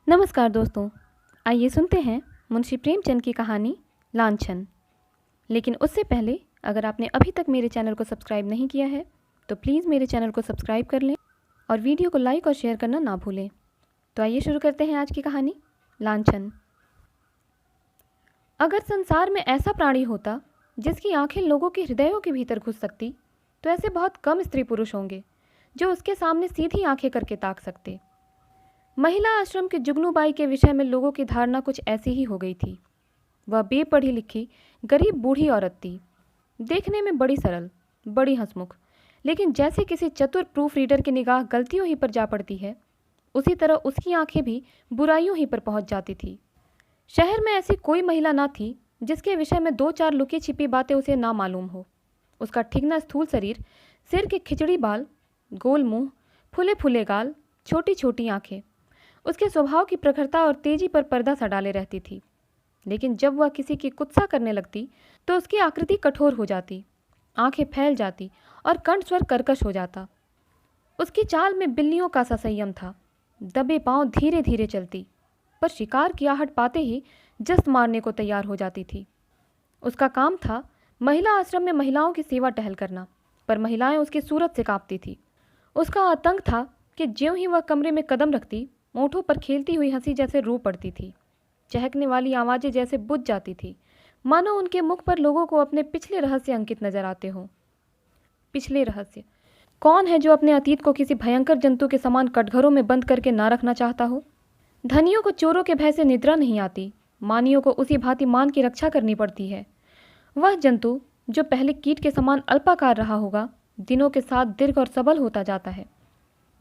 नमस्कार दोस्तों, आइए सुनते हैं मुंशी प्रेमचंद की कहानी लांछन। लेकिन उससे पहले अगर आपने अभी तक मेरे चैनल को सब्सक्राइब नहीं किया है तो प्लीज़ मेरे चैनल को सब्सक्राइब कर लें और वीडियो को लाइक और शेयर करना ना भूलें। तो आइए शुरू करते हैं आज की कहानी लांछन। अगर संसार में ऐसा प्राणी होता जिसकी आंखें लोगों के हृदयों के भीतर घुस सकती तो ऐसे बहुत कम स्त्री पुरुष होंगे जो उसके सामने सीधी आंखें करके ताक सकते। महिला आश्रम के जुगनूबाई के विषय में लोगों की धारणा कुछ ऐसी ही हो गई थी। वह बेपढ़ी लिखी गरीब बूढ़ी औरत थी, देखने में बड़ी सरल, बड़ी हंसमुख, लेकिन जैसे किसी चतुर प्रूफ रीडर की निगाह गलतियों ही पर जा पड़ती है उसी तरह उसकी आंखें भी बुराइयों ही पर पहुंच जाती थी। शहर में ऐसी कोई महिला ना थी जिसके विषय में दो चार लुकी छिपी बातें उसे ना मालूम हो। उसका ठिगना स्थूल शरीर, सिर के खिचड़ी बाल, गोल मुंह, फूले फूले गाल, छोटी छोटी आंखें उसके स्वभाव की प्रखरता और तेजी पर पर्दा सा डाले रहती थी। लेकिन जब वह किसी की कुत्सा करने लगती तो उसकी आकृति कठोर हो जाती, आंखें फैल जाती और कंठ स्वर कर्कश हो जाता। उसकी चाल में बिल्लियों का सा संयम था, दबे पांव धीरे धीरे चलती, पर शिकार की आहट पाते ही जस्त मारने को तैयार हो जाती थी। उसका काम था महिला आश्रम में महिलाओं की सेवा टहल करना, पर महिलाएं उसकी सूरत से कांपती थी। उसका आतंक था कि ज्यों ही वह कमरे में कदम रखती ओंठों पर खेलती हुई हंसी जैसे रो पड़ती थी, चहकने वाली आवाज़ें जैसे बुझ जाती थी, मानो उनके मुख पर लोगों को अपने पिछले रहस्य अंकित नजर आते हों। पिछले रहस्य कौन है जो अपने अतीत को किसी भयंकर जंतु के समान कटघरों में बंद करके ना रखना चाहता हो। धनियों को चोरों के भय से निद्रा नहीं आती, मानियों को उसी भांति मान की रक्षा करनी पड़ती है। वह जंतु जो पहले कीट के समान अल्पाकार रहा होगा दिनों के साथ दीर्घ और सबल होता जाता है,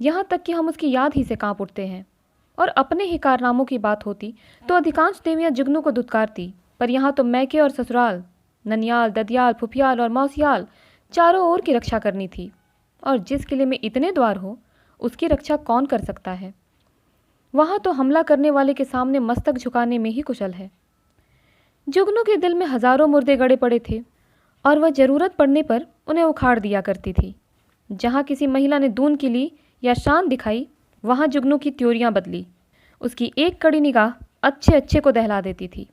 यहाँ तक कि हम उसकी याद ही से कांप उठते हैं। और अपने ही कारनामों की बात होती तो अधिकांश देवियां जुगनू को दुत्कारती, पर यहाँ तो मैके और ससुराल, ननियाल, ददियाल, फुफियाल और मौसियाल चारों ओर की रक्षा करनी थी। और जिस किले में इतने द्वार हो उसकी रक्षा कौन कर सकता है। वहाँ तो हमला करने वाले के सामने मस्तक झुकाने में ही कुशल है। जुगनू के दिल में हजारों मुर्दे गड़े पड़े थे और वह जरूरत पड़ने पर उन्हें उखाड़ दिया करती थी। जहाँ किसी महिला ने दून की ली या शान दिखाई वहाँ जुगनू की त्योरियां बदली। उसकी एक कड़ी निगाह अच्छे अच्छे को दहला देती थी।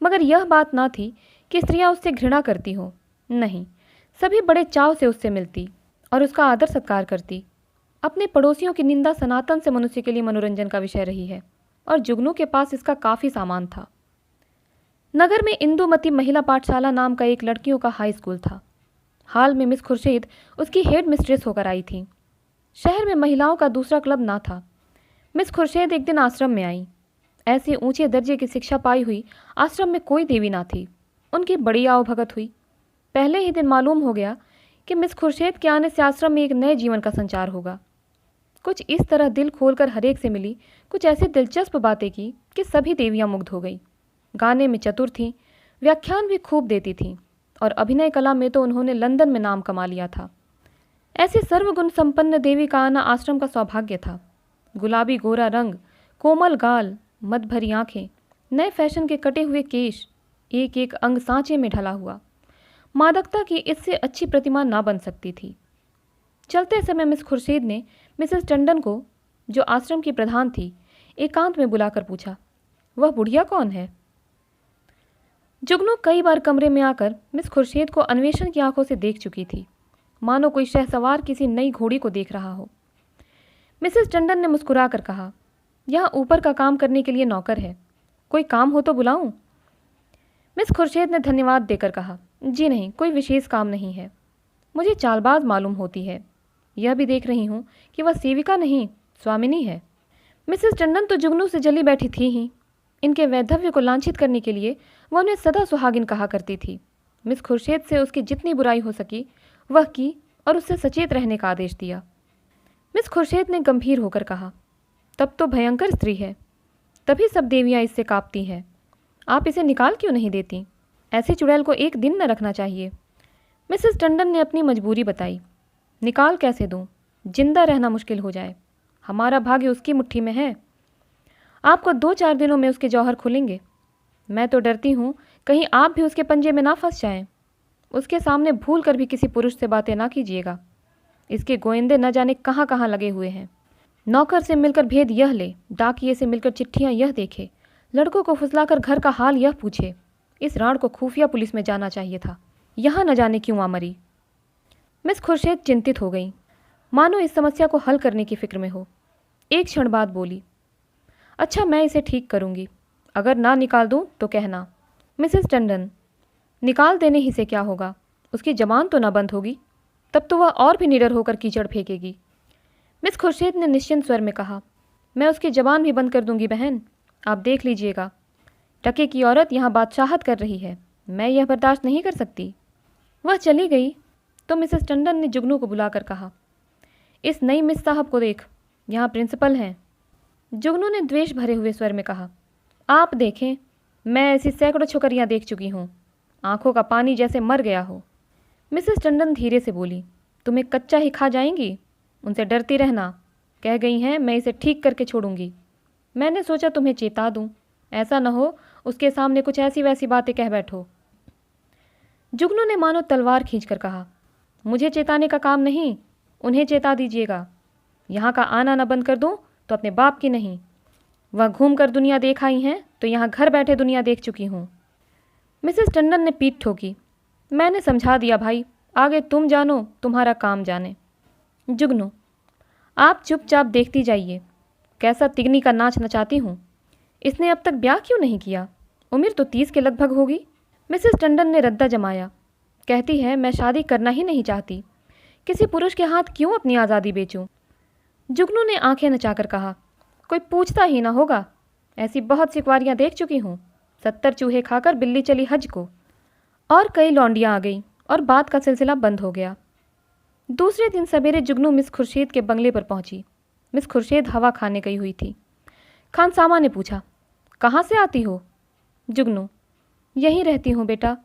मगर यह बात ना थी कि स्त्रियां उससे घृणा करती हों, नहीं, सभी बड़े चाव से उससे मिलती और उसका आदर सत्कार करती। अपने पड़ोसियों की निंदा सनातन से मनुष्य के लिए मनोरंजन का विषय रही है और जुगनू के पास इसका काफ़ी सामान था। नगर में इंदुमती महिला पाठशाला नाम का एक लड़कियों का हाई स्कूल था। हाल में मिस खुर्शीद उसकी हेड मिस्ट्रेस होकर आई थी। शहर में महिलाओं का दूसरा क्लब ना था। मिस खुर्शीद एक दिन आश्रम में आई। ऐसे ऊंचे दर्जे की शिक्षा पाई हुई आश्रम में कोई देवी ना थी। उनकी बड़ी आवभगत हुई। पहले ही दिन मालूम हो गया कि मिस खुर्शीद के आने से आश्रम में एक नए जीवन का संचार होगा। कुछ इस तरह दिल खोलकर हरेक से मिली, कुछ ऐसी दिलचस्प बातें की कि सभी देवियां मुग्ध हो गई। गाने में चतुर थीं, व्याख्यान भी खूब देती थीं और अभिनय कला में तो उन्होंने लंदन में नाम कमा लिया था। ऐसी सर्वगुण संपन्न देवी का आना आश्रम का सौभाग्य था। गुलाबी गोरा रंग, कोमल गाल, मद भरी आंखें, नए फैशन के कटे हुए केश, एक एक अंग सांचे में ढला हुआ। मादकता की इससे अच्छी प्रतिमा ना बन सकती थी। चलते समय मिस खुर्शीद ने मिसेस टंडन को, जो आश्रम की प्रधान थी, एकांत में बुलाकर पूछा, वह बुढ़िया कौन है। जुगनू कई बार कमरे में आकर मिस खुर्शीद को अन्वेषण की आंखों से देख चुकी थी, मानो कोई शहसवार किसी नई घोड़ी को देख रहा हो। मिसेस टंडन ने मुस्कुराकर कहा, यहाँ ऊपर का काम करने के लिए नौकर है, कोई काम हो तो बुलाऊं। मिस खुर्शीद ने धन्यवाद देकर कहा, जी नहीं, कोई विशेष काम नहीं है। मुझे चालबाज मालूम होती है। यह भी देख रही हूँ कि वह सेविका नहीं, स्वामिनी है। मिसेस टंडन तो जुगनू से जली बैठी थी ही। इनके वैधव्य को लांछित करने के लिए वह उन्हें सदा सुहागिन कहा करती थी। मिस खुर्शीद से उसकी जितनी बुराई हो सकी वह की और उससे सचेत रहने का आदेश दिया। मिस खुर्शीद ने गंभीर होकर कहा, तब तो भयंकर स्त्री है, तभी सब देवियां इससे कांपती हैं। आप इसे निकाल क्यों नहीं देती? ऐसे चुड़ैल को एक दिन न रखना चाहिए। मिसेस टंडन ने अपनी मजबूरी बताई, निकाल कैसे दूं? जिंदा रहना मुश्किल हो जाए। हमारा भाग्य उसकी मुट्ठी में है। आपको 2-4 दिनों में उसके जौहर खुलेंगे। मैं तो डरती हूँ कहीं आप भी उसके पंजे में ना फंस जाएं। उसके सामने भूल कर भी किसी पुरुष से बातें ना कीजिएगा। इसके गोयंदे न जाने कहाँ कहाँ लगे हुए हैं। नौकर से मिलकर भेद यह ले, डाकिये से मिलकर चिट्ठियां यह देखे, लड़कों को फुसलाकर घर का हाल यह पूछे। इस राण को खुफिया पुलिस में जाना चाहिए था, यहाँ न जाने क्यों आ मरी। मिस खुर्शीद चिंतित हो गई, मानो इस समस्या को हल करने की फिक्र में हो। एक क्षण बाद बोली, अच्छा मैं इसे ठीक करूंगी, अगर ना निकाल दूं तो कहना। मिसेस टंडन, निकाल देने ही से क्या होगा, उसकी जबान तो ना बंद होगी, तब तो वह और भी निडर होकर कीचड़ फेंकेगी। मिस खुर्शीद ने निश्चिंत स्वर में कहा, मैं उसकी जबान भी बंद कर दूंगी बहन, आप देख लीजिएगा। टके की औरत यहाँ बादशाहत कर रही है, मैं यह बर्दाश्त नहीं कर सकती। वह चली गई तो मिसेस टंडन ने जुगनू को बुलाकर कहा, इस नई मिस साहब को देख, यहाँ प्रिंसिपल हैं। जुगनू ने द्वेष भरे हुए स्वर में कहा, आप देखें, मैं ऐसी सैकड़ों छोकरियाँ देख चुकी हूँ, आंखों का पानी जैसे मर गया हो। मिसेस टंडन धीरे से बोली, तुम्हें कच्चा ही खा जाएंगी, उनसे डरती रहना, कह गई हैं मैं इसे ठीक करके छोड़ूंगी। मैंने सोचा तुम्हें चेता दूं, ऐसा न हो उसके सामने कुछ ऐसी वैसी बातें कह बैठो। जुगनू ने मानो तलवार खींचकर कहा, मुझे चेताने का काम नहीं, उन्हें चेता दीजिएगा। यहाँ का आना न बंद कर दूं तो अपने बाप की नहीं, वह घूम कर दुनिया देख आई हैं तो यहाँ घर बैठे दुनिया देख चुकी हूँ। मिसेस टंडन ने पीठ ठोकी, मैंने समझा दिया भाई, आगे तुम जानो, तुम्हारा काम जाने। जुगनू, आप चुपचाप देखती जाइए, कैसा तिगनी का नाच नचाती हूँ। इसने अब तक ब्याह क्यों नहीं किया, उम्र तो 30 के लगभग होगी। मिसेस टंडन ने रद्दा जमाया, कहती है मैं शादी करना ही नहीं चाहती, किसी पुरुष के हाथ क्यों अपनी आज़ादी बेचूं। जुगनू ने आंखें नचाकर कहा, कोई पूछता ही ना होगा, ऐसी बहुत सी कुंवारियां देख चुकी हूँ, 70 चूहे खाकर बिल्ली चली हज को। और कई लौंडियां आ गई और बात का सिलसिला बंद हो गया। दूसरे दिन सवेरे जुगनू मिस खुर्शीद के बंगले पर पहुंची। मिस खुर्शीद हवा खाने गई हुई थी। खानसामा ने पूछा, कहाँ से आती हो? जुगनू, यहीं रहती हूँ बेटा।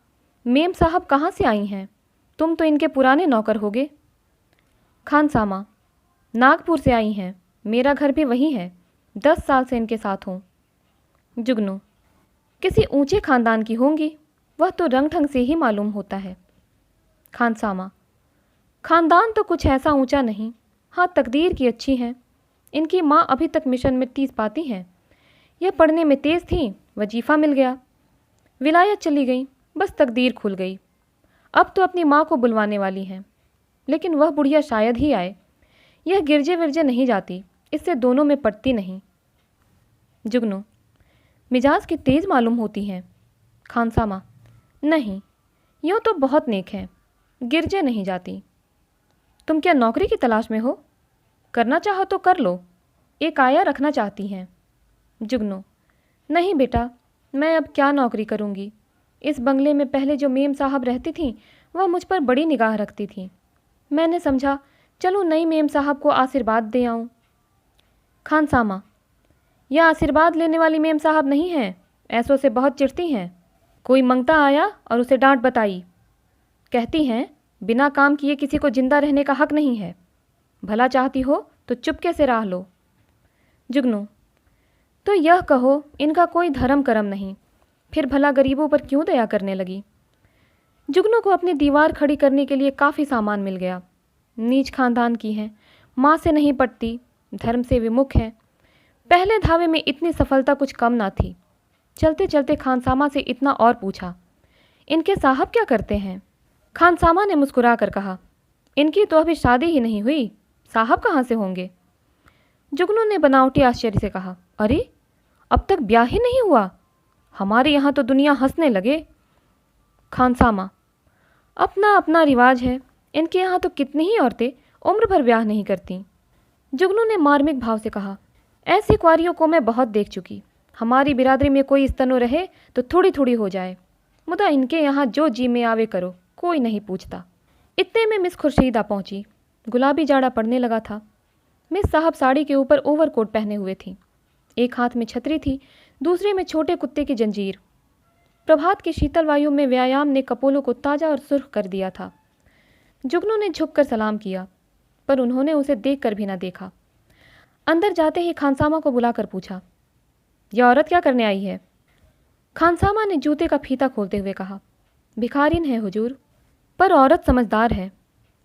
मेम साहब कहाँ से आई हैं? तुम तो इनके पुराने नौकर होगे। खानसामा, नागपुर से आई हैं, मेरा घर भी वहीं है, 10 साल से इनके साथ हूँ। जुगनू, किसी ऊंचे खानदान की होंगी, वह तो रंग ढंग से ही मालूम होता है। खानसामा, खानदान तो कुछ ऐसा ऊंचा नहीं, हाँ तकदीर की अच्छी है। इनकी माँ अभी तक मिशन में 30 पाती हैं। यह पढ़ने में तेज़ थी, वजीफ़ा मिल गया, विलायत चली गई, बस तकदीर खुल गई। अब तो अपनी माँ को बुलवाने वाली हैं, लेकिन वह बुढ़िया शायद ही आए। यह गिरजे विरजे नहीं जाती, इससे दोनों में पड़ती नहीं। जुगनू, मिजाज की तेज़ मालूम होती हैं। खानसामा, नहीं, यूँ तो बहुत नेक है, गिरजे नहीं जाती। तुम क्या नौकरी की तलाश में हो? करना चाहो तो कर लो, एक आया रखना चाहती हैं। जुगनू, नहीं बेटा, मैं अब क्या नौकरी करूँगी। इस बंगले में पहले जो मेम साहब रहती थीं, वह मुझ पर बड़ी निगाह रखती थीं। मैंने समझा चलो नई मेम साहब को आशीर्वाद दे आऊँ। खानसामा, यह आशीर्वाद लेने वाली मेम साहब नहीं हैं, ऐसों से बहुत चिढ़ती हैं। कोई मंगता आया और उसे डांट बताई, कहती हैं बिना काम किए किसी को जिंदा रहने का हक नहीं है, भला चाहती हो तो चुपके से राह लो। जुगनू, तो यह कहो इनका कोई धर्म करम नहीं, फिर भला गरीबों पर क्यों दया करने लगी। जुगनू को अपनी दीवार खड़ी करने के लिए काफ़ी सामान मिल गया। नीच खानदान की है, माँ से नहीं पटती, धर्म से विमुख है। पहले धावे में इतनी सफलता कुछ कम ना थी। चलते चलते खानसामा से इतना और पूछा, इनके साहब क्या करते हैं? खानसामा ने मुस्कुरा कर कहा, इनकी तो अभी शादी ही नहीं हुई, साहब कहाँ से होंगे। जुगनू ने बनावटी आश्चर्य से कहा, अरे अब तक ब्याह ही नहीं हुआ? हमारे यहाँ तो दुनिया हंसने लगे। खानसामा, अपना अपना रिवाज है, इनके यहाँ तो कितनी ही औरतें उम्र भर ब्याह नहीं करती। जुगनू ने मार्मिक भाव से कहा, ऐसी कुंवारियों को मैं बहुत देख चुकी। हमारी बिरादरी में कोई इस तनो रहे तो थोड़ी थोड़ी हो जाए, मुदा इनके यहाँ जो जी में आवे करो, कोई नहीं पूछता। इतने में मिस खुर्शीद आ पहुँची। गुलाबी जाड़ा पड़ने लगा था। मिस साहब साड़ी के ऊपर ओवरकोट पहने हुए थी, एक हाथ में छतरी थी, दूसरे में छोटे कुत्ते की जंजीर। प्रभात की शीतल वायु में व्यायाम ने कपोलों को ताज़ा और सुर्ख कर दिया था। जुगनू ने झुककर सलाम किया, पर उन्होंने उसे देखकर भी न देखा। अंदर जाते ही खानसामा को बुलाकर पूछा, यह औरत क्या करने आई है? खानसामा ने जूते का फीता खोलते हुए कहा, भिखारिन है हुजूर, पर औरत समझदार है।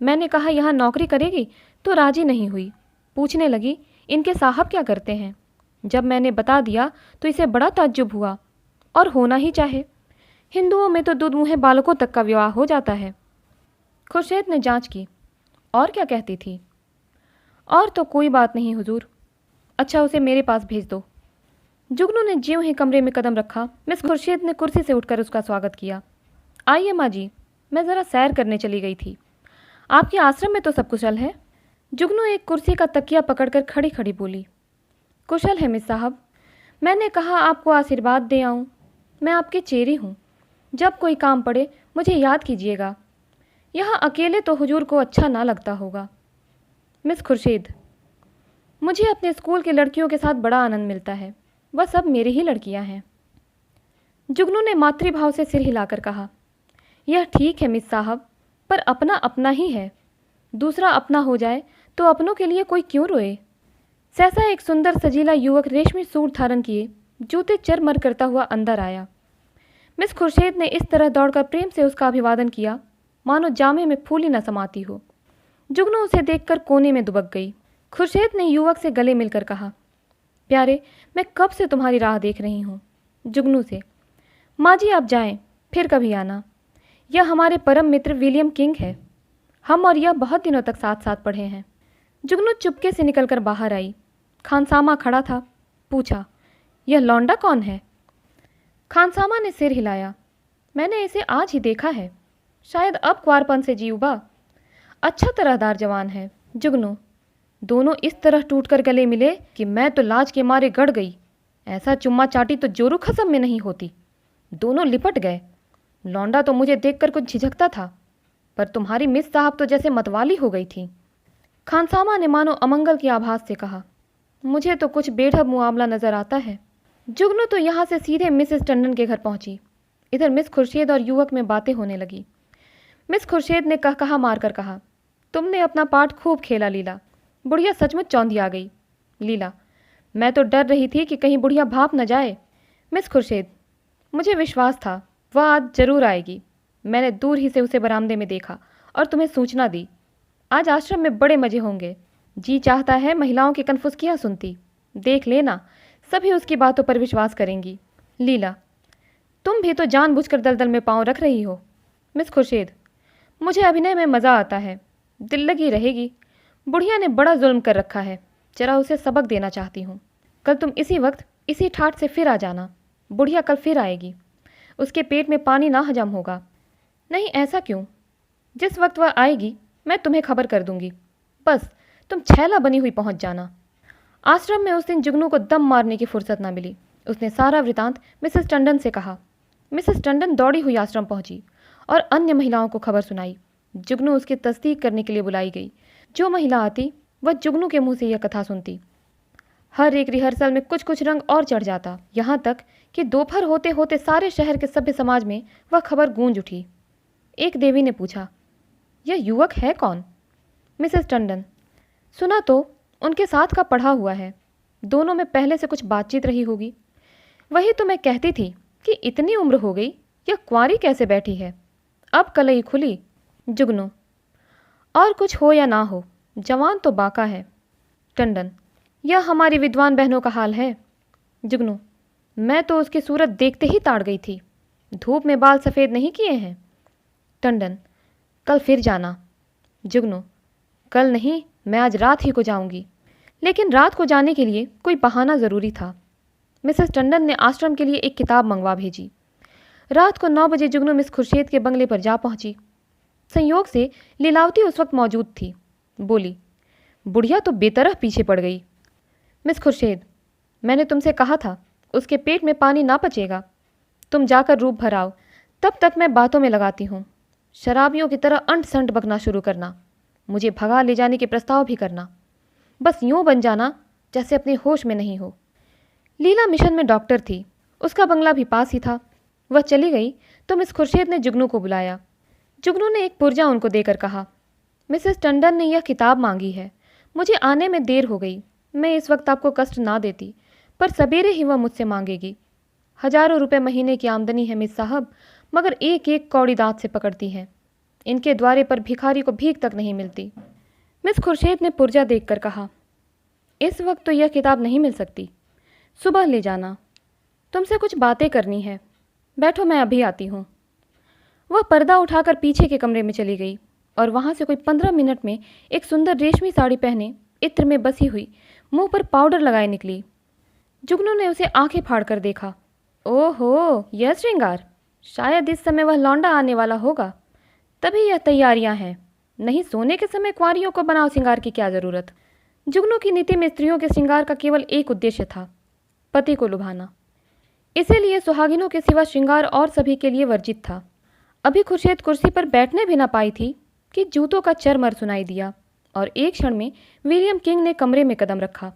मैंने कहा यहाँ नौकरी करेगी तो राजी नहीं हुई। पूछने लगी, इनके साहब क्या करते हैं? जब मैंने बता दिया तो इसे बड़ा ताज्जुब हुआ, और होना ही चाहे। हिंदुओं में तो दूध मुँहे बालकों तक का विवाह हो जाता है। खुर्शीद ने जांच की। और क्या कहती थी? और तो कोई बात नहीं हुजूर। अच्छा, उसे मेरे पास भेज दो। जुगनू ने ज्यों ही कमरे में कदम रखा, मिस खुर्शीद ने कुर्सी से उठकर उसका स्वागत किया। आइए माँ जी, मैं ज़रा सैर करने चली गई थी। आपके आश्रम में तो सब कुशल है? जुगनू एक कुर्सी का तकिया पकड़कर खड़ी खड़ी बोली। कुशल है मिस साहब। मैंने कहा आपको आशीर्वाद दे आऊँ। मैं आपकी चेरी हूँ। जब कोई काम पड़े मुझे याद कीजिएगा। यहाँ अकेले तो हुजूर को अच्छा ना लगता होगा। मिस खुर्शीद, मुझे अपने स्कूल के लड़कियों के साथ बड़ा आनंद मिलता है। वह सब मेरी ही लड़कियाँ हैं। जुगनू ने मातृभाव से सिर हिलाकर कहा, यह ठीक है मिस साहब, पर अपना अपना ही है। दूसरा अपना हो जाए तो अपनों के लिए कोई क्यों रोए। सहसा एक सुंदर सजीला युवक रेशमी सूट धारण किए, जूते चरमर करता हुआ अंदर आया। मिस खुर्शीद ने इस तरह दौड़कर प्रेम से उसका अभिवादन किया मानो जामे में फूल ही न समाती हो। जुगनू उसे देखकर कोने में दुबक गई। खुर्शीद ने युवक से गले मिलकर कहा, प्यारे, मैं कब से तुम्हारी राह देख रही हूँ। जुगनू से, माँ जी आप जाएं, फिर कभी आना। यह हमारे परम मित्र विलियम किंग है। हम और यह बहुत दिनों तक साथ साथ पढ़े हैं। जुगनू चुपके से निकलकर बाहर आई। खानसामा खड़ा था। पूछा, यह लौंडा कौन है? खानसामा ने सिर हिलाया। मैंने इसे आज ही देखा है। शायद अब क्वारपन से जी उबा। अच्छा तरहदार जवान है। जुगनू, दोनों इस तरह टूटकर गले मिले कि मैं तो लाज के मारे गड़ गई। ऐसा चुम्मा चाटी तो जोरू खसम में नहीं होती। दोनों लिपट गए। लौंडा तो मुझे देखकर कुछ झिझकता था, पर तुम्हारी मिस साहब तो जैसे मतवाली हो गई थी। खानसामा ने मानो अमंगल की आभास से कहा, मुझे तो कुछ बेढब मुआमला नजर आता है। जुगनू तो यहाँ से सीधे मिसेस टंडन के घर पहुंची। इधर मिस खुर्शीद और युवक में बातें होने लगी। मिस खुर्शीद ने कहा मारकर कहा, तुमने अपना पार्ट खूब खेला लीला। बुढ़िया सचमुच चौंधी आ गई। लीला, मैं तो डर रही थी कि कहीं बुढ़िया भाप न जाए। मिस खुर्शीद, मुझे विश्वास था वह आज जरूर आएगी। मैंने दूर ही से उसे बरामदे में देखा और तुम्हें सूचना दी। आज आश्रम में बड़े मजे होंगे। जी चाहता है महिलाओं की कनफुसकियाँ सुनती। देख लेना, सभी उसकी बातों पर विश्वास करेंगी। लीला, तुम भी तो जानबूझकर दलदल में पांव रख रही हो। मिस खुर्शीद, मुझे अभिनय में मज़ा आता है। दिल लगी रहेगी। बुढ़िया ने बड़ा जुल्म कर रखा है। जरा उसे सबक देना चाहती हूँ। कल तुम इसी वक्त इसी ठाठ से फिर आ जाना। बुढ़िया कल फिर आएगी। उसके पेट में पानी ना हजम होगा। नहीं, ऐसा क्यों? जिस वक्त वह आएगी मैं तुम्हें खबर कर दूंगी। बस तुम छैला बनी हुई पहुंच जाना। आश्रम में उस दिन जुगनू को दम मारने की फुर्सत ना मिली। उसने सारा वृतांत मिसेस टंडन से कहा। मिसेस टंडन दौड़ी हुई आश्रम पहुंची और अन्य महिलाओं को खबर सुनाई। जुगनू उसकी तस्दीक करने के लिए बुलाई गई। जो महिला आती वह जुगनू के मुंह से यह कथा सुनती। हर एक रिहर्सल में कुछ कुछ रंग और चढ़ जाता, यहाँ तक कि दोपहर होते होते सारे शहर के सभ्य समाज में वह खबर गूंज उठी। एक देवी ने पूछा, यह युवक है कौन? मिसेस टंडन, सुना तो उनके साथ का पढ़ा हुआ है। दोनों में पहले से कुछ बातचीत रही होगी। वही तो मैं कहती थी कि इतनी उम्र हो गई, यह कुंवारी कैसे बैठी है? अब कलई खुली। जुगनू, और कुछ हो या ना हो, जवान तो बाका है। टंडन, यह हमारी विद्वान बहनों का हाल है। जुगनू, मैं तो उसकी सूरत देखते ही ताड़ गई थी। धूप में बाल सफ़ेद नहीं किए हैं। टंडन, कल फिर जाना। जुगनू, कल नहीं, मैं आज रात ही को जाऊंगी। लेकिन रात को जाने के लिए कोई बहाना ज़रूरी था। मिसेस टंडन ने आश्रम के लिए एक किताब मंगवा भेजी। रात को 9 बजे जुगनू मिस खुर्शीद के बंगले पर जा पहुंची। संयोग से लीलावती उस वक्त मौजूद थी। बोली, बुढ़िया तो बेतरह पीछे पड़ गई। मिस खुर्शीद, मैंने तुमसे कहा था उसके पेट में पानी ना पचेगा। तुम जाकर रूप भर आओ, तब तक मैं बातों में लगाती हूँ। शराबियों की तरह अंट संट बकना शुरू करना। मुझे भगा ले जाने के प्रस्ताव भी करना। बस यूँ बन जाना जैसे अपने होश में नहीं हो। लीला मिशन में डॉक्टर थी। उसका बंगला भी पास ही था। वह चली गई तो मिस खुर्शीद ने जुगनू को बुलाया। जुगनू ने एक पुर्जा उनको देकर कहा, मिसेस टंडन ने यह किताब मांगी है। मुझे आने में देर हो गई। मैं इस वक्त आपको कष्ट ना देती, पर सवेरे ही वह मुझसे मांगेगी। हजारों रुपए महीने की आमदनी है मिस साहब, मगर एक एक कौड़ी दांत से पकड़ती हैं। इनके द्वारे पर भिखारी को भीख तक नहीं मिलती। मिस खुर्शीद ने पुर्जा देखकर कहा, इस वक्त तो यह किताब नहीं मिल सकती, सुबह ले जाना। तुमसे कुछ बातें करनी है। बैठो, मैं अभी आती हूँ। वह पर्दा उठाकर पीछे के कमरे में चली गई और वहाँ से कोई 15 मिनट में एक सुंदर रेशमी साड़ी पहने, इत्र में बसी हुई, मुंह पर पाउडर लगाए निकली। जुगनू ने उसे आंखें फाड़कर देखा। ओहो, यह श्रृंगार! शायद इस समय वह लौंडा आने वाला होगा, तभी यह तैयारियां हैं। नहीं, सोने के समय कुंवारियों को बनाव श्रृंगार की क्या ज़रूरत। जुगनू की नीति में स्त्रियों के श्रृंगार का केवल एक उद्देश्य था, पति को लुभाना। इसीलिए सुहागिनों के सिवा श्रृंगार और सभी के लिए वर्जित था। अभी खुर्शीद कुर्सी पर बैठने भी ना पाई थी कि जूतों का चरमर सुनाई दिया और एक क्षण में विलियम किंग ने कमरे में कदम रखा।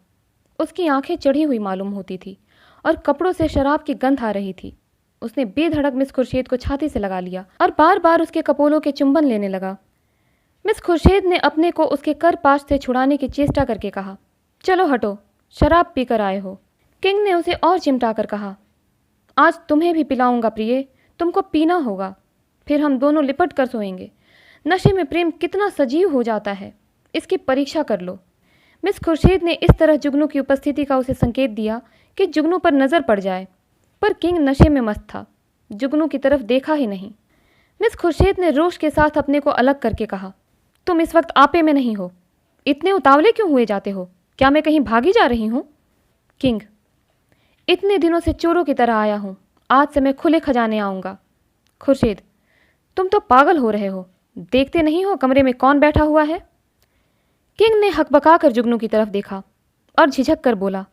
उसकी आंखें चढ़ी हुई मालूम होती थी और कपड़ों से शराब की गंध आ रही थी। उसने बेधड़क मिस खुर्शीद को छाती से लगा लिया और बार बार उसके कपोलों के चुंबन लेने लगा। मिस खुर्शीद ने अपने को उसके कर पाश से छुड़ाने की चेष्टा करके कहा, चलो हटो, शराब पीकर आए हो। किंग ने उसे और चिमटाकर कहा, आज तुम्हें भी पिलाऊंगा प्रिय, तुमको पीना होगा, फिर हम दोनों लिपट कर सोएंगे। नशे में प्रेम कितना सजीव हो जाता है, इसकी परीक्षा कर लो। मिस खुर्शीद ने इस तरह जुगनू की उपस्थिति का उसे संकेत दिया कि जुगनू पर नज़र पड़ जाए, पर किंग नशे में मस्त था, जुगनू की तरफ देखा ही नहीं। मिस खुर्शीद ने रोष के साथ अपने को अलग करके कहा, तुम इस वक्त आपे में नहीं हो, इतने उतावले क्यों हुए जाते हो? क्या मैं कहीं भागी जा रही हूँ? किंग, इतने दिनों से चोरों की तरह आया हूँ, आज से मैं खुले खजाने आऊँगा। खुर्शीद, तुम तो पागल हो रहे हो, देखते नहीं हो कमरे में कौन बैठा हुआ है? किंग ने हकबका कर जुगनू की तरफ देखा और झिझक कर बोला,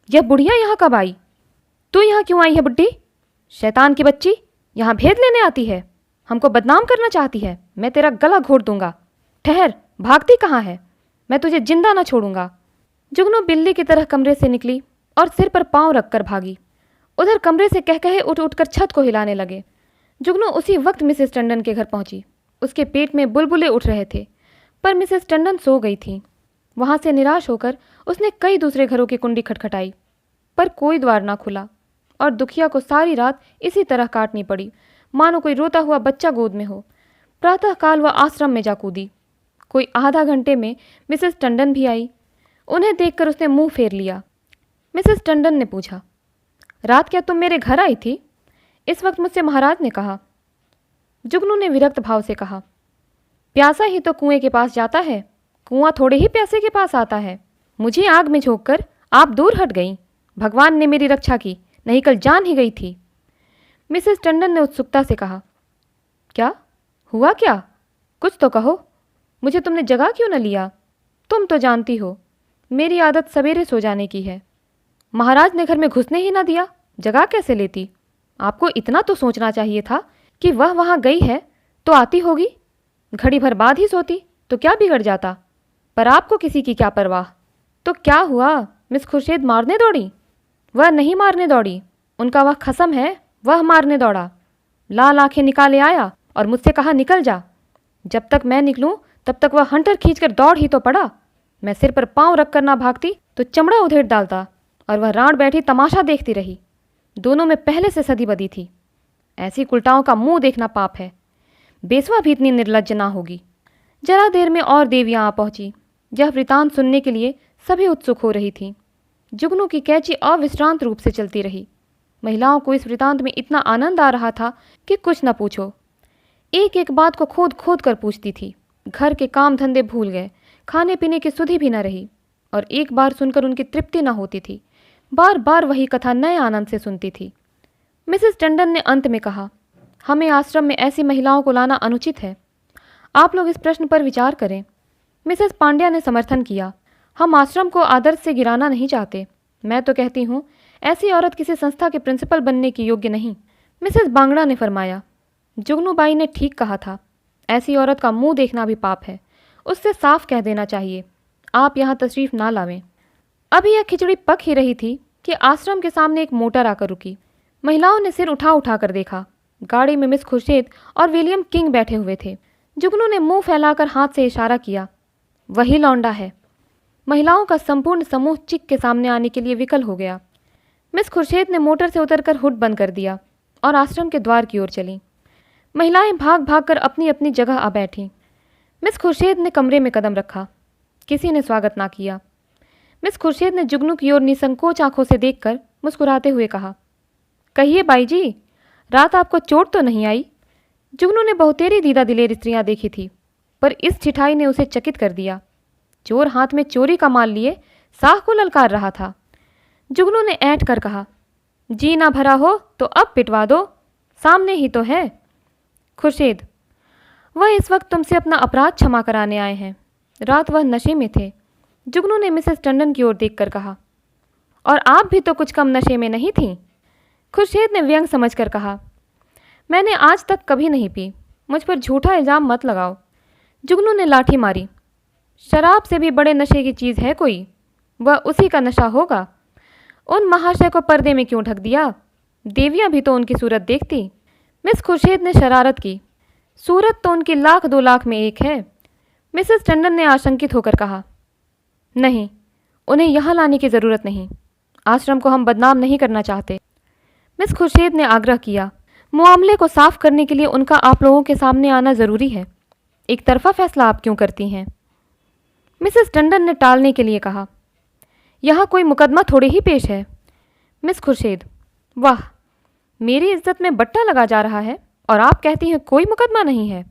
यह बुढ़िया यहाँ कब आई? तू यहाँ क्यों आई है बुड्ढी? शैतान की बच्ची, यहाँ भेद लेने आती है, हमको बदनाम करना चाहती है। मैं तेरा गला घोट दूंगा। ठहर, भागती कहाँ है? मैं तुझे जिंदा ना छोड़ूंगा। जुगनू बिल्ली की तरह कमरे से निकली और सिर पर पांव रखकर भागी। उधर कमरे से कह कहे उठ उठकर छत को हिलाने लगे। जुगनू उसी वक्त मिसेस टंडन के घर पहुंची। उसके पेट में बुलबुले उठ रहे थे, पर मिसेस टंडन सो गई थी। वहां से निराश होकर उसने कई दूसरे घरों की कुंडी खटखटाई, पर कोई द्वार ना खुला और दुखिया को सारी रात इसी तरह काटनी पड़ी, मानो कोई रोता हुआ बच्चा गोद में हो। प्रातःकाल वह आश्रम में जा कूदी। कोई आधा घंटे में मिसेस टंडन भी आई। उन्हें देखकर उसने मुंह फेर लिया। मिसेस टंडन ने पूछा, रात क्या तुम मेरे घर आई थी? इस वक्त मुझसे महाराज ने कहा। जुगनू ने विरक्त भाव से कहा, प्यासा ही तो कुएं के पास जाता है, कुआं थोड़े ही प्यासे के पास आता है। मुझे आग में झोंककर आप दूर हट गई। भगवान ने मेरी रक्षा की, नहीं कल जान ही गई थी। मिसेस टंडन ने उत्सुकता से कहा, क्या हुआ? क्या कुछ तो कहो, मुझे तुमने जगा क्यों न लिया? तुम तो जानती हो मेरी आदत सवेरे सो जाने की है। महाराज ने घर में घुसने ही ना दिया, जगा कैसे लेती? आपको इतना तो सोचना चाहिए था कि वह वहाँ गई है तो आती होगी, घड़ी भर बाद ही सोती तो क्या बिगड़ जाता। पर आपको किसी की क्या परवाह। तो क्या हुआ? मिस खुर्शीद मारने दौड़ी? वह नहीं मारने दौड़ी, उनका वह खसम है, वह मारने दौड़ा। लाल आंखें निकाले आया और मुझसे कहा, निकल जा। जब तक मैं निकलूं तब तक वह हंटर खींचकर दौड़ ही तो पड़ा। मैं सिर पर पांव रख कर ना भागती तो चमड़ा उधेड़ डालता और वह राण बैठी तमाशा देखती रही। दोनों में पहले से सदी बदी थी। ऐसी कुलटाओं का मुंह देखना पाप है। बेसवा भी इतनी निर्लज्ज ना होगी। जरा देर में और देवियां आ पहुंची। यह वृतांत सुनने के लिए सभी उत्सुक हो रही थीं। जुगनू की कैची अविश्रांत रूप से चलती रही। महिलाओं को इस वृतांत में इतना आनंद आ रहा था कि कुछ न पूछो। एक एक बात को खोद खोद कर पूछती थी। घर के काम धंधे भूल गए, खाने पीने की सुधि भी न रही और एक बार सुनकर उनकी तृप्ति न होती थी। बार बार वही कथा नए आनंद से सुनती थी। मिसेस टंडन ने अंत में कहा, हमें आश्रम में ऐसी महिलाओं को लाना अनुचित है। आप लोग इस प्रश्न पर विचार करें। मिसेस पांड्या ने समर्थन किया, हम आश्रम को आदर्श से गिराना नहीं चाहते। मैं तो कहती हूँ ऐसी औरत किसी संस्था के प्रिंसिपल बनने की योग्य नहीं। मिसेस बांगड़ा ने फरमाया, जुगनूबाई ने ठीक कहा था, ऐसी औरत का मुंह देखना भी पाप है। उससे साफ कह देना चाहिए, आप यहाँ तशरीफ ना लावें। अभी यह खिचड़ी पक ही रही थी कि आश्रम के सामने एक मोटर आकर रुकी। महिलाओं ने सिर उठा उठा कर देखा। गाड़ी में मिस खुर्शीद और विलियम किंग बैठे हुए थे। जुगनू ने मुंह फैलाकर हाथ से इशारा किया, वही लौंडा है। महिलाओं का संपूर्ण समूह चिक के सामने आने के लिए विकल हो गया। मिस खुर्शीद ने मोटर से उतरकर हुड बंद कर दिया और आश्रम के द्वार की ओर चली। महिलाएं भाग भाग कर अपनी अपनी जगह आ बैठीं। मिस खुर्शीद ने कमरे में कदम रखा। किसी ने स्वागत ना किया। मिस खुर्शीद ने जुगनू की ओर निसंकोच आंखों से देखकर मुस्कुराते हुए कहा, कहिए बाई जी, रात आपको चोट तो नहीं आई? जुगनू ने बहुतेरी दीदा दिलेर स्त्रियां देखी थी, पर इस चिठाई ने उसे चकित कर दिया। चोर हाथ में चोरी का माल लिए साह को ललकार रहा था। जुगनू ने ऐंठ कर कहा, जी ना भरा हो तो अब पिटवा दो, सामने ही तो है। खुर्शीद, वह इस वक्त तुमसे अपना अपराध क्षमा कराने आए हैं। रात वह नशे में थे। जुगनू ने मिसेस टंडन की ओर देखकर कहा, और आप भी तो कुछ कम नशे में नहीं थीं। खुर्शीद ने व्यंग समझकर कहा, मैंने आज तक कभी नहीं पी, मुझ पर झूठा इल्ज़ाम मत लगाओ। जुगनू ने लाठी मारी, शराब से भी बड़े नशे की चीज़ है कोई, वह उसी का नशा होगा। उन महाशय को पर्दे में क्यों ढक दिया? देवियाँ भी तो उनकी सूरत देखती। मिस खुर्शीद ने शरारत की, सूरत तो उनकी 1,00,000-2,00,000 में एक है। मिसेस टंडन ने आशंकित होकर कहा, नहीं, उन्हें यहाँ लाने की ज़रूरत नहीं, आश्रम को हम बदनाम नहीं करना चाहते। मिस खुर्शीद ने आग्रह किया, मामले को साफ करने के लिए उनका आप लोगों के सामने आना ज़रूरी है, एक तरफा फैसला आप क्यों करती हैं? मिसेस टंडन ने टालने के लिए कहा, यहाँ कोई मुकदमा थोड़ी ही पेश है। मिस खुर्शीद, वाह, मेरी इज्जत में बट्टा लगा जा रहा है और आप कहती हैं कोई मुकदमा नहीं है।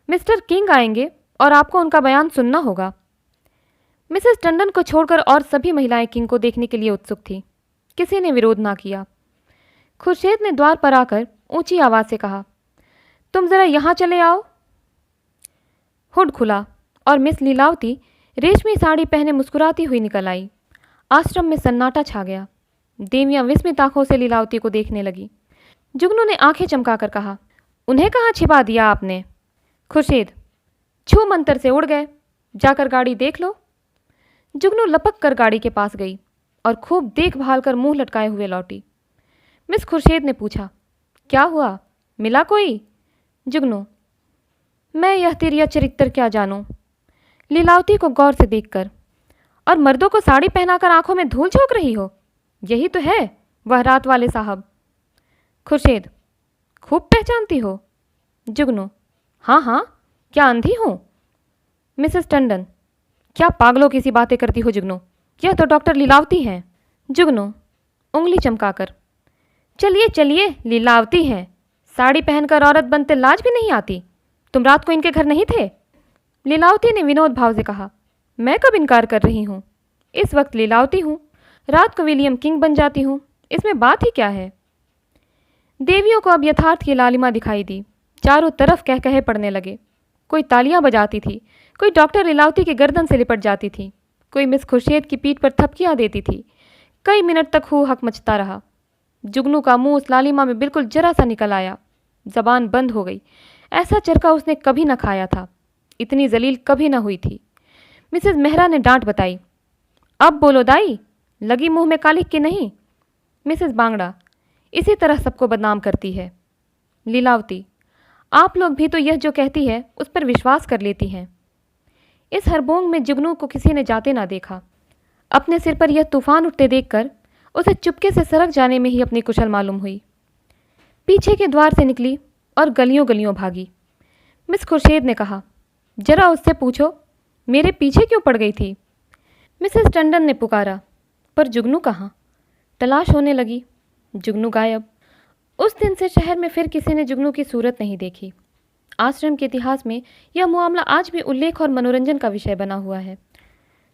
मिस्टर किंग आएंगे और आपको उनका बयान सुनना होगा। मिसेस टंडन को छोड़कर और सभी महिलाएं किंग को देखने के लिए उत्सुक थीं। किसी ने विरोध ना किया। खुर्शीद ने द्वार पर आकर ऊंची आवाज़ से कहा, तुम ज़रा यहाँ चले आओ। हुड खुला और मिस लीलावती रेशमी साड़ी पहने मुस्कुराती हुई निकल आई। आश्रम में सन्नाटा छा गया। देवियाँ विस्मित आंखों से लीलावती को देखने लगी। जुगनू ने आंखें चमकाकर कहा, उन्हें कहाँ छिपा दिया आपने? खुर्शीद, छू मंतर से उड़ गए, जाकर गाड़ी देख लो। जुगनू लपक कर गाड़ी के पास गई और खूब देखभाल कर मुंह लटकाए हुए लौटी। मिस खुर्शीद ने पूछा, क्या हुआ, मिला कोई? जुगनू, मैं यह तेरी चरित्र क्या जानूं? लीलावती को गौर से देखकर, और मर्दों को साड़ी पहनाकर आंखों में धूल झोंक रही हो, यही तो है वह रात वाले साहब। खुर्शीद, खूब पहचानती हो? जुगनू, हाँ हाँ, क्या अंधी हूँ? मिसेस टंडन, क्या पागलों की सी बातें करती हो जुगनू, यह तो डॉक्टर लीलावती हैं। जुगनू उंगली चमकाकर, चलिए चलिए, लीलावती हैं, साड़ी पहनकर औरत बनते लाज भी नहीं आती। तुम रात को इनके घर नहीं थे? लीलावती ने विनोद भाव से कहा, मैं कब इनकार कर रही हूँ? इस वक्त लीलावती हूँ, रात को विलियम किंग बन जाती हूँ, इसमें बात ही क्या है? देवियों को अब यथार्थ की लालिमा दिखाई दी। चारों तरफ कह कहे पड़ने लगे। कोई तालियां बजाती थी, कोई डॉक्टर लीलावती के गर्दन से लिपट जाती थी, कोई मिस खुर्शीद की पीठ पर थपकियां देती थी। कई मिनट तक हू हक मचता रहा। जुगनू का मुंह उस लालिमा में बिल्कुल जरा सा निकल आया, जबान बंद हो गई। ऐसा चरका उसने कभी न खाया था, इतनी जलील कभी न हुई थी। मिसेस मेहरा ने डांट बताई, अब बोलो दाई, लगी मुंह में कालिक की नहीं? मिसेस बांगड़ा, इसी तरह सबको बदनाम करती है। लीलावती, आप लोग भी तो यह जो कहती है उस पर विश्वास कर लेती हैं। इस हरबोंग में जुगनू को किसी ने जाते ना देखा। अपने सिर पर यह तूफान उठते देखकर उसे चुपके से सरक जाने में ही अपनी कुशल मालूम हुई। पीछे के द्वार से निकली और गलियों गलियों भागी। मिस खुर्शीद ने कहा, जरा उससे पूछो मेरे पीछे क्यों पड़ गई थी? मिसेस टंडन ने पुकारा, पर जुगनू कहाँ? तलाश होने लगी, जुगनू गायब। उस दिन से शहर में फिर किसी ने जुगनू की सूरत नहीं देखी। आश्रम के इतिहास में यह मामला आज भी उल्लेख और मनोरंजन का विषय बना हुआ है।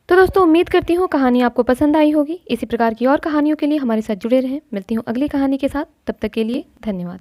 तो दोस्तों, उम्मीद करती हूँ कहानी आपको पसंद आई होगी। इसी प्रकार की और कहानियों के लिए हमारे साथ जुड़े रहें। मिलती हूँ अगली कहानी के साथ, तब तक के लिए धन्यवाद।